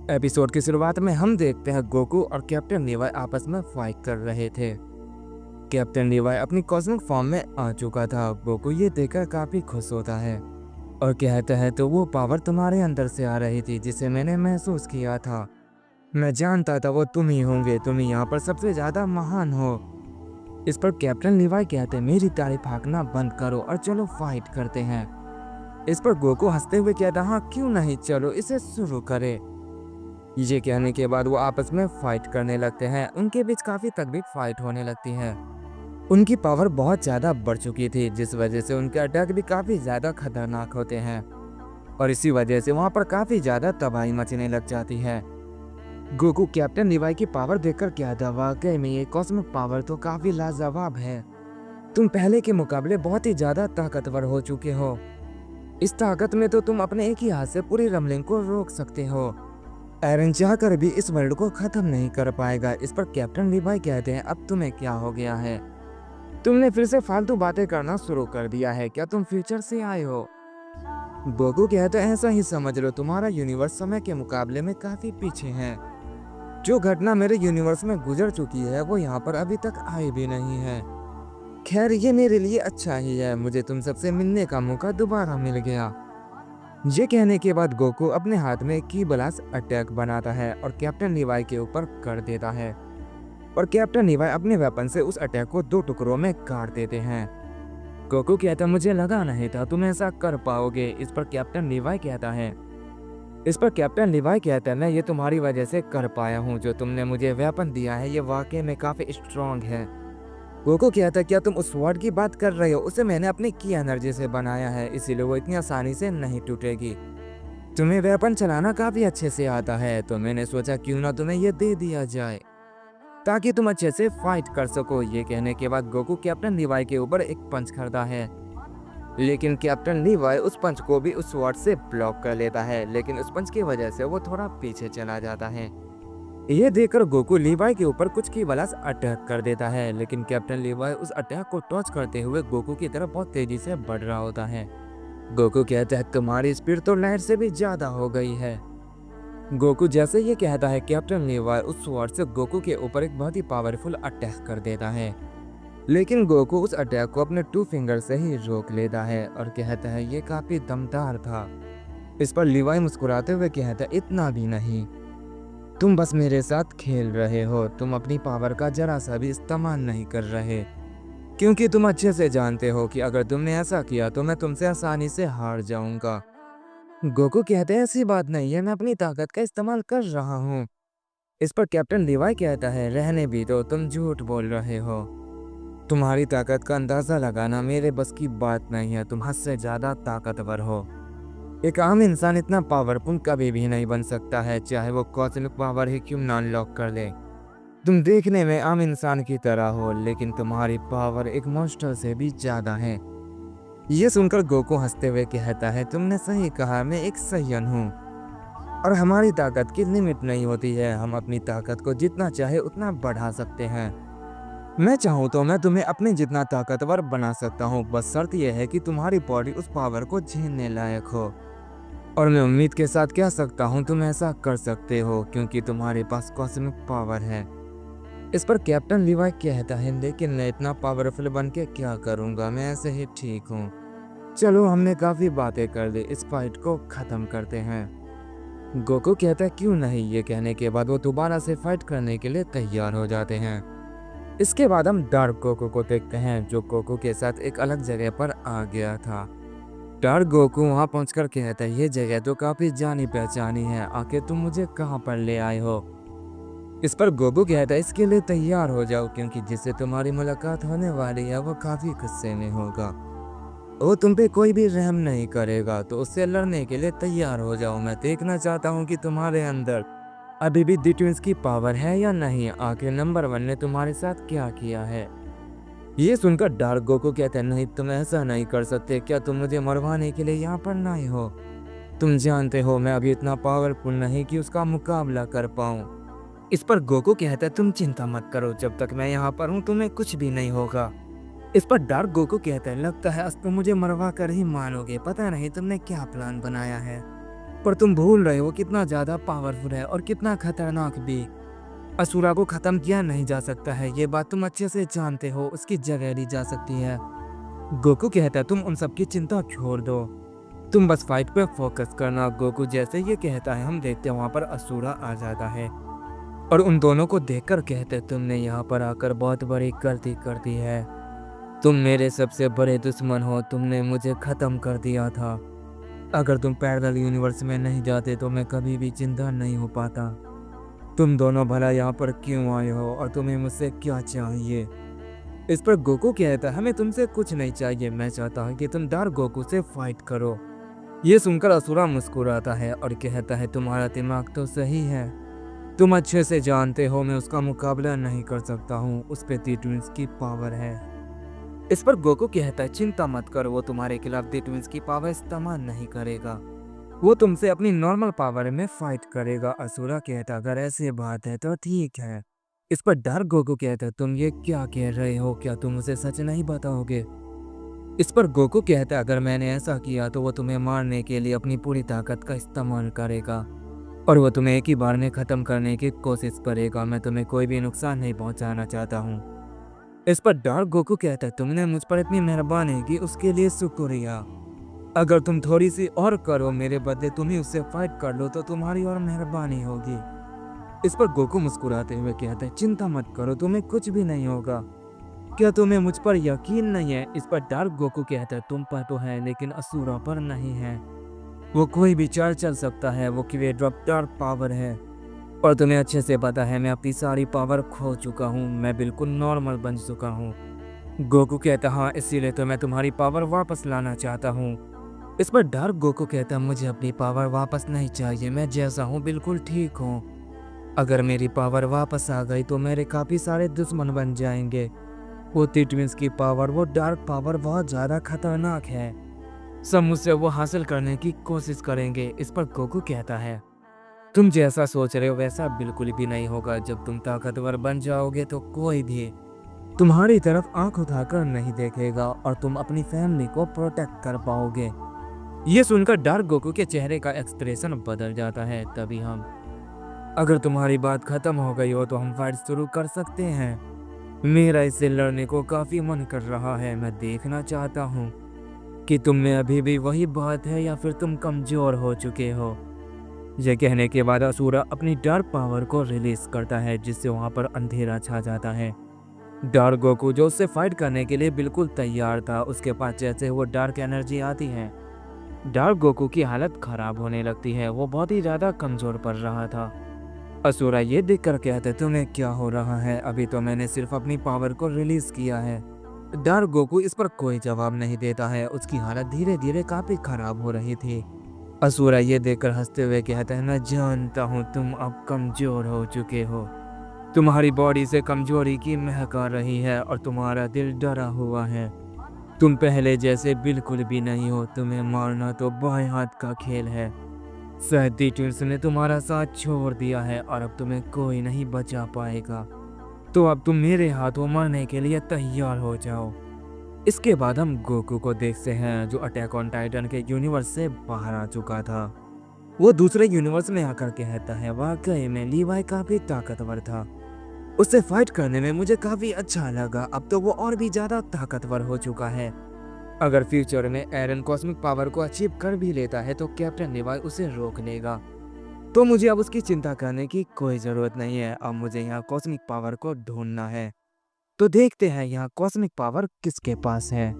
Episode की शुरुआत में हम देखते हैं गोकू और कैप्टन लीवाई आपस में फाइट कर रहे थे। कैप्टन लीवाई अपनी कॉस्मिक फॉर्म में आ चुका था। गोकू ये देखकर काफी खुश होता है और कहता है तो वो पावर तुम्हारे अंदर से आ रही थी जिसे मैंने महसूस किया था। मैं जानता था वो तुम ही होंगे, तुम ही यहाँ पर सबसे ज्यादा महान हो। इस पर कैप्टन लीवाई कहते मेरी तारीफ हाँकना बंद करो और चलो फाइट करते हैं। इस पर गोकू हंसते हुए कहता हाँ क्यों नहीं, चलो इसे शुरू करें। ये कहने के बाद वो आपस में फाइट करने लगते हैं। उनके बीच काफी तगड़ी फाइट होने लगती है। उनकी पावर बहुत ज्यादा बढ़ चुकी थी जिस वजह से उनके अटैक भी काफी ज्यादा खतरनाक होते हैं और इसी वजह से वहां पर काफी ज्यादा तबाही मचने लग जाती है। गोकू कैप्टन लीवाई की पावर देखकर कहता वाकई में ये कॉस्मिक पावर तो काफी लाजवाब है। तुम पहले के मुकाबले बहुत ही ज्यादा ताकतवर हो चुके हो। इस ताकत में तो तुम अपने एक ही हाथ से पूरी रमलिंग को रोक सकते हो। एरन चाहकर भी इस वर्ल्ड को खत्म नहीं कर पाएगा। इस पर कैप्टन लीवाई कहते हैं अब तुम्हें क्या हो गया है, तुमने फिर से फालतू बातें करना शुरू कर दिया है, क्या तुम फ्यूचर से आए हो। गोकू कहते हैं ऐसा ही समझ लो, तुम्हारा यूनिवर्स समय के मुकाबले में काफी पीछे है। जो घटना मेरे यूनिवर्स में गुजर चुकी है वो यहाँ पर अभी तक आई भी नहीं है। खैर ये मेरे लिए अच्छा ही है, मुझे तुम सबसे मिलने का मौका दोबारा मिल गया। ये कहने के बाद गोकू अपने हाथ में की ब्लास्ट अटैक बनाता है और कैप्टन लीवाई के ऊपर कर देता है और कैप्टन लीवाई अपने वेपन से उस अटैक को दो टुकड़ों में काट देते हैं। गोकू कहता मुझे लगा नहीं था तुम ऐसा कर पाओगे। इस पर कैप्टन लीवाई कहता है मैं ये तुम्हारी वजह से कर पाया हूँ। जो तुमने मुझे वेपन दिया है ये वाकई में काफी स्ट्रॉन्ग है। गोकू कहता क्या तुम उस स्वॉर्ड की बात कर रहे हो, उसे मैंने अपनी की एनर्जी से बनाया है इसीलिए वो इतनी आसानी से नहीं टूटेगी। तुम्हें वेपन चलाना काफी अच्छे से आता है तो मैंने सोचा क्यों ना तुम्हें ये दे दिया जाए ताकि तुम अच्छे से फाइट कर सको। ये कहने के बाद गोकू कैप्टन लीवाई के ऊपर एक पंच करता है लेकिन कैप्टन लीवाई उस पंच को भी उस स्वॉर्ड से ब्लॉक कर लेता है, लेकिन उस पंच की वजह से वो थोड़ा पीछे चला जाता है। ये देखकर गोकू लीवाई के ऊपर कुछ की बलास अटैक कर देता है लेकिन कैप्टन लीवाई उस अटैक को टॉच करते हुए गोकू की तरफ बहुत तेजी से बढ़ रहा होता है। गोकू कहता है तुम्हारी स्पीड तो लाइट से भी ज्यादा हो गई है। गोकू जैसे ये कहता है कैप्टन लीवाई उस स्वॉर्ड से गोकू के ऊपर एक बहुत ही पावरफुल अटैक कर देता है लेकिन गोकू उस अटैक को अपने 2 फिंगर से ही रोक लेता है और कहता है ये काफी दमदार था। इस पर लीवाई मुस्कुराते हुए कहता है इतना भी नहीं, तुम बस मेरे साथ खेल रहे हो, तुम अपनी पावर का जरा सा भी इस्तेमाल नहीं कर रहे क्योंकि तुम अच्छे से जानते हो कि अगर तुमने ऐसा किया तो मैं तुमसे आसानी से हार जाऊंगा। गोकू कहते हैं ऐसी बात नहीं है, मैं अपनी ताकत का इस्तेमाल कर रहा हूँ। इस पर कैप्टन लीवाई कहता है रहने भी दो, तुम झूठ बोल रहे हो, तुम्हारी ताकत का अंदाजा लगाना मेरे बस की बात नहीं है, तुम हद से ज्यादा ताकतवर हो। एक आम इंसान इतना पावरफुल कभी भी नहीं बन सकता है चाहे वो कॉस्मिक पावर ही क्यों ना अनलॉक कर ले। तुम देखने में आम इंसान की तरह हो लेकिन तुम्हारी पावर एक मॉन्स्टर से भी ज्यादा है। ये सुनकर गोकू हंसते हुए कहता है तुमने सही कहा, मैं एक सयन हूँ और हमारी ताकत की लिमिट नहीं होती है, हम अपनी ताकत को जितना चाहे उतना बढ़ा सकते हैं। मैं चाहूँ तो मैं तुम्हें अपने जितना ताकतवर बना सकता हूँ, बस शर्त यह है कि तुम्हारी बॉडी उस पावर को झेलने लायक हो। और मैं उम्मीद के साथ कह सकता हूँ तुम ऐसा कर सकते हो क्योंकि तुम्हारे पास कॉस्मिक पावर है। इस पर कैप्टन लीवाई कहता है लेकिन मैं इतना पावरफुल बन के क्या करूँगा, मैं ऐसे ही ठीक हूँ। चलो हमने काफी बातें कर ली, इस फाइट को खत्म करते हैं। गोकू कहता है क्यों नहीं। ये कहने के बाद वो दोबारा से फाइट करने के लिए तैयार हो जाते हैं। इसके बाद हम डार्क गोकू को देखते हैं जो गोकू के साथ एक अलग जगह पर आ गया था। डार्क गोकू वहां पहुंचकर कहता है ये जगह तो काफी जानी पहचानी है, आखिर तुम मुझे कहां पर ले आए हो। इस पर गोकू कहता है इसके लिए तैयार हो जाओ क्योंकि जिससे तुम्हारी मुलाकात होने वाली है वो काफी गुस्से में होगा, वो तुम पे कोई भी रहम नहीं करेगा, तो उससे लड़ने के लिए तैयार हो जाओ। मैं देखना चाहता हूँ कि तुम्हारे अंदर अभी भी दी ट्विंस की पावर है या नहीं, आखिर नंबर 1 ने तुम्हारे साथ क्या किया है। ये सुनकर डार्क गोकू कहते हैं नहीं तुम ऐसा नहीं कर सकते, क्या तुम मुझे मरवाने के लिए यहाँ पर नहीं हो। तुम जानते हो मैं अभी इतना पावरफुल नहीं कि उसका मुकाबला कर पाऊँ। इस पर गोकू कहता है तुम चिंता मत करो, जब तक मैं यहाँ पर हूँ तुम्हें कुछ भी नहीं होगा। इस पर डार्क गोकू कहता है लगता है आज तुम मुझे मरवा कर ही मानोगे, पता नहीं तुमने क्या प्लान बनाया है। पर तुम भूल रहे हो कितना ज़्यादा पावरफुल है और कितना खतरनाक भी। असुरा को ख़त्म किया नहीं जा सकता है, ये बात तुम अच्छे से जानते हो, उसकी जगह ली जा सकती है। गोकू कहता है तुम उन सब की चिंता छोड़ दो, तुम बस फाइट पे फोकस करना। गोकू जैसे ये कहता है हम देखते हैं वहाँ पर असुरा आ जाता है और उन दोनों को देखकर कहते तुमने यहाँ पर आकर बहुत बड़ी गलती कर दी है। तुम मेरे सबसे बड़े दुश्मन हो, तुमने मुझे ख़त्म कर दिया था। अगर तुम पैरेलल यूनिवर्स में नहीं जाते तो मैं कभी भी जिंदा नहीं हो पाता। तुम दोनों भला यहाँ पर क्यों आए हो और तुम्हें मुझसे क्या चाहिए? इस पर गोकू कहता है हमें तुमसे कुछ नहीं चाहिए, मैं चाहता हूँ कि तुम डार्क गोकू से फाइट करो। ये सुनकर असुरा मुस्कुराता है और कहता है तुम्हारा दिमाग तो सही है, तुम अच्छे से जानते हो मैं उसका मुकाबला नहीं कर सकता हूँ, उस पे दी ट्विंस की पावर है। इस पर गोकू कहता है चिंता मत करो, वो तुम्हारे खिलाफ दी ट्विंस की पावर इस्तेमाल नहीं करेगा, वो तुमसे अपनी नॉर्मल पावर में फाइट करेगा। असुरा कहता अगर ऐसी बात है तो ठीक है। इस पर डार्क गोकू कहता तुम ये क्या कह रहे हो, क्या तुम उसे सच नहीं बताओगे? इस पर गोकू कहता अगर मैंने ऐसा किया तो वो तुम्हें मारने के लिए अपनी पूरी ताकत का इस्तेमाल करेगा और वो तुम्हें एक ही बार में ख़त्म करने की कोशिश करेगा। मैं तुम्हें कोई भी नुकसान नहीं पहुंचाना चाहता हूँ। इस पर डार्क गोकू कहता है तुमने मुझ पर इतनी मेहरबानी की उसके लिए शुक्रिया। अगर तुम थोड़ी सी और करो मेरे बदले तुम ही उससे फाइट कर लो तो तुम्हारी और मेहरबानी होगी। इस पर गोकू मुस्कुराते हुए कहता है चिंता मत करो, तुम्हें कुछ भी नहीं होगा। क्या तुम्हें मुझ पर यकीन नहीं है? इस पर डार्क गोकू कहता है तुम पर तो है लेकिन असुरा पर नहीं है। वो कोई भी चाल चल सकता है, वो क्रिएटर ऑफ डार्क पावर है और तुम्हें अच्छे से पता है मैं अपनी सारी पावर खो चुका हूँ, मैं बिल्कुल नॉर्मल बन चुका हूँ। गोकू कहता हाँ इसीलिए तो मैं तुम्हारी पावर वापस लाना चाहता हूँ। इस पर डार्क गोकू कहता मुझे अपनी पावर वापस नहीं चाहिए, मैं जैसा हूँ बिल्कुल ठीक हूँ। अगर मेरी पावर वापस आ गई तो मेरे काफ़ी सारे दुश्मन बन जाएंगे। वो ट्विंस की पावर, वो डार्क पावर बहुत ज़्यादा खतरनाक है, सब मुझसे वो हासिल करने की कोशिश करेंगे। इस पर गोकू कहता है तुम जैसा सोच रहे हो वैसा बिल्कुल भी नहीं होगा, जब तुम ताकतवर बन जाओगे तो कोई भी तुम्हारी तरफ आंख उठाकर नहीं देखेगा और तुम अपनी फैमिली को प्रोटेक्ट कर पाओगे। ये सुनकर डार्क गोकू के चेहरे का एक्सप्रेशन बदल जाता है। तभी हम अगर तुम्हारी बात खत्म हो गई हो तो हम फाइट शुरू कर सकते हैं। मेरा इससे लड़ने को काफी मन कर रहा है, मैं देखना चाहता हूँ कि तुम में अभी भी वही बात है या फिर तुम कमजोर हो चुके हो। ये कहने के बाद असुरा अपनी डार्क पावर को रिलीज करता है जिससे वहां पर अंधेरा छा जाता है। डार्क गोकू जो उससे फाइट करने के लिए बिल्कुल तैयार था, उसके पास जैसे वो डार्क एनर्जी आती है डार्क गोकू की हालत खराब होने लगती है, वो बहुत ही ज्यादा कमजोर पड़ रहा था। असुरा ये देखकर कहते तुम्हें क्या हो रहा है, अभी तो मैंने सिर्फ अपनी पावर को रिलीज किया है। डार्क गोकू इस पर कोई जवाब नहीं देता है, उसकी हालत धीरे धीरे काफी खराब हो रही थी। असुरा ये देखकर हंसते हुए कहता है मैं जानता हूँ तुम अब कमजोर हो चुके हो, तुम्हारी बॉडी से कमजोरी की महक आ रही है और तुम्हारा दिल डरा हुआ है, तुम पहले जैसे बिल्कुल भी नहीं हो, तुम्हें मारना तो बाएं हाथ का खेल है। शायद दी ट्विंस ने तुम्हारा साथ छोड़ दिया है और अब तुम्हें कोई नहीं बचा पाएगा, तो अब तुम मेरे हाथों मरने के लिए तैयार हो जाओ। इसके बाद हम गोकू को देखते हैं जो अटैक ऑन टाइटन के यूनिवर्स से बाहर आ चुका था। वो दूसरे यूनिवर्स में आकर कहता है वाकई में लीवाई काफी ताकतवर था, उससे फाइट करने में मुझे काफी अच्छा लगा, अब तो वो और भी ज्यादा ताकतवर हो चुका है। अगर फ्यूचर में एरन कॉस्मिक पावर को अचीव कर भी लेता है तो कैप्टन लीवाई उसे रोक लेगा, तो मुझे अब उसकी चिंता करने की कोई जरूरत नहीं है, अब मुझे यहाँ कॉस्मिक पावर को ढूंढना है। तो देखते हैं यहाँ कॉस्मिक पावर किसके पास है।